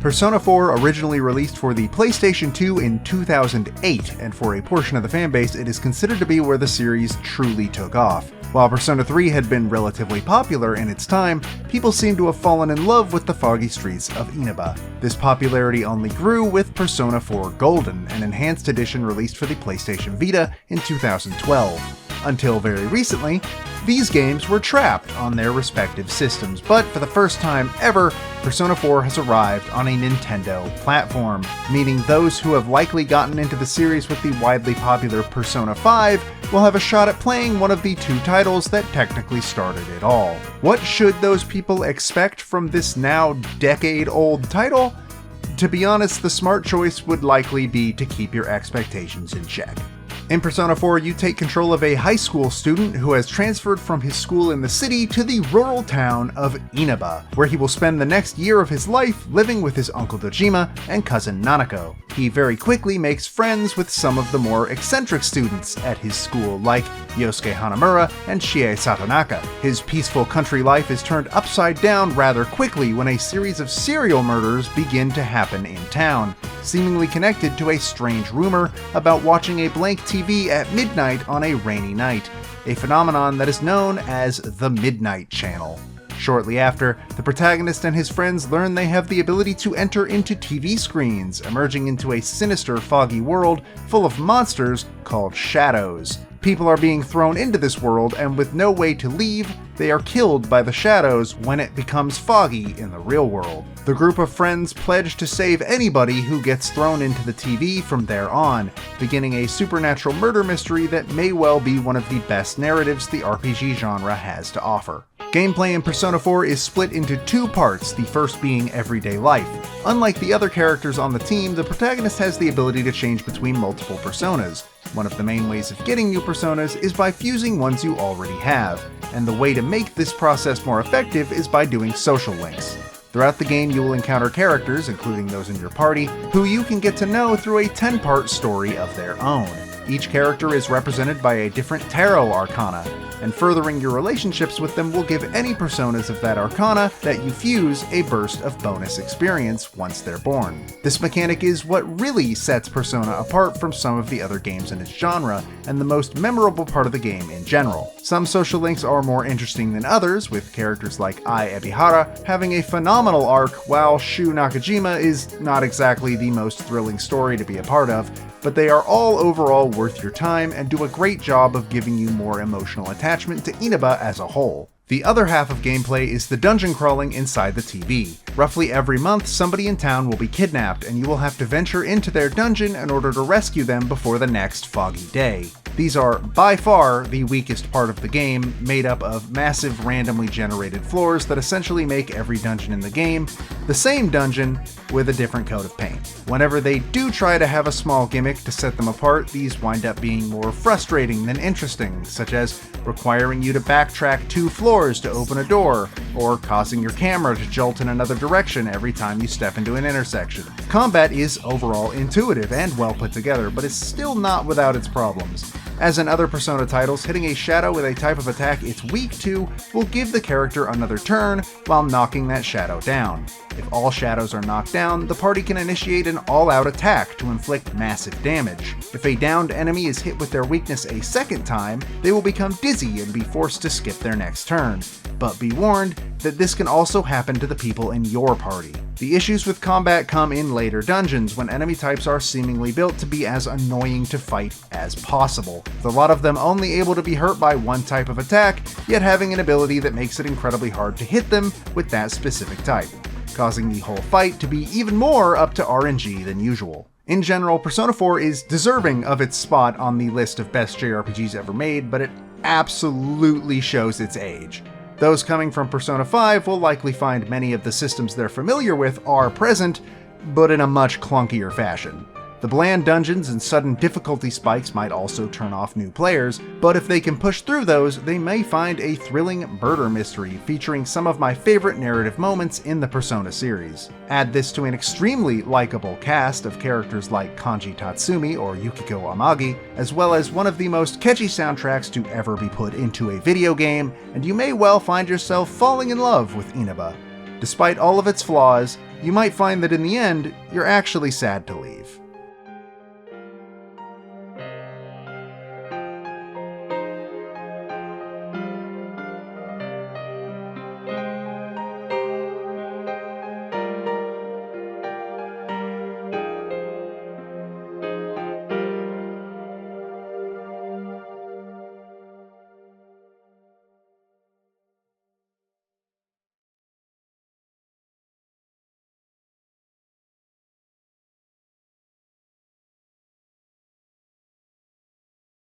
Persona 4 originally released for the PlayStation 2 in 2008, and for a portion of the fanbase, it is considered to be where the series truly took off. While Persona 3 had been relatively popular in its time, people seem to have fallen in love with the foggy streets of Inaba. This popularity only grew with Persona 4 Golden, an enhanced edition released for the PlayStation Vita in 2012. Until very recently, these games were trapped on their respective systems, but for the first time ever, Persona 4 has arrived on a Nintendo platform, meaning those who have likely gotten into the series with the widely popular Persona 5 will have a shot at playing one of the two titles that technically started it all. What should those people expect from this now decade-old title? To be honest, the smart choice would likely be to keep your expectations in check. In Persona 4, you take control of a high school student who has transferred from his school in the city to the rural town of Inaba, where he will spend the next year of his life living with his uncle Dojima and cousin Nanako. He very quickly makes friends with some of the more eccentric students at his school, like Yosuke Hanamura and Chie Satonaka. His peaceful country life is turned upside down rather quickly when a series of serial murders begin to happen in town, seemingly connected to a strange rumor about watching a blank TV at midnight on a rainy night, a phenomenon that is known as the Midnight Channel. Shortly after, the protagonist and his friends learn they have the ability to enter into TV screens, emerging into a sinister, foggy world full of monsters called shadows. People are being thrown into this world, and with no way to leave, they are killed by the shadows when it becomes foggy in the real world. The group of friends pledge to save anybody who gets thrown into the TV from there on, beginning a supernatural murder mystery that may well be one of the best narratives the RPG genre has to offer. Gameplay in Persona 4 is split into two parts, the first being everyday life. Unlike the other characters on the team, the protagonist has the ability to change between multiple personas. One of the main ways of getting new personas is by fusing ones you already have, and the way to make this process more effective is by doing social links. Throughout the game, you will encounter characters, including those in your party, who you can get to know through a 10-part story of their own. Each character is represented by a different tarot arcana, and furthering your relationships with them will give any personas of that arcana that you fuse a burst of bonus experience once they're born. This mechanic is what really sets Persona apart from some of the other games in its genre, and the most memorable part of the game in general. Some social links are more interesting than others, with characters like Ai Ebihara having a phenomenal arc, while Shu Nakajima is not exactly the most thrilling story to be a part of, but they are all overall worth your time and do a great job of giving you more emotional attachment to Inaba as a whole. The other half of gameplay is the dungeon crawling inside the TV. Roughly every month, somebody in town will be kidnapped, and you will have to venture into their dungeon in order to rescue them before the next foggy day. These are by far the weakest part of the game, made up of massive randomly generated floors that essentially make every dungeon in the game the same dungeon with a different coat of paint. Whenever they do try to have a small gimmick to set them apart, these wind up being more frustrating than interesting, such as requiring you to backtrack 2 floors to open a door, or causing your camera to jolt in another direction every time you step into an intersection. Combat is overall intuitive and well put together, but it's still not without its problems. As in other Persona titles, hitting a shadow with a type of attack it's weak to will give the character another turn while knocking that shadow down. If all shadows are knocked down, the party can initiate an all-out attack to inflict massive damage. If a downed enemy is hit with their weakness a second time, they will become dizzy and be forced to skip their next turn. But be warned that this can also happen to the people in your party. The issues with combat come in later dungeons, when enemy types are seemingly built to be as annoying to fight as possible, with a lot of them only able to be hurt by one type of attack, yet having an ability that makes it incredibly hard to hit them with that specific type, causing the whole fight to be even more up to RNG than usual. In general, Persona 4 is deserving of its spot on the list of best JRPGs ever made, but it absolutely shows its age. Those coming from Persona 5 will likely find many of the systems they're familiar with are present, but in a much clunkier fashion. The bland dungeons and sudden difficulty spikes might also turn off new players, but if they can push through those, they may find a thrilling murder mystery featuring some of my favorite narrative moments in the Persona series. Add this to an extremely likable cast of characters like Kanji Tatsumi or Yukiko Amagi, as well as one of the most catchy soundtracks to ever be put into a video game, and you may well find yourself falling in love with Inaba. Despite all of its flaws, you might find that in the end, you're actually sad to leave.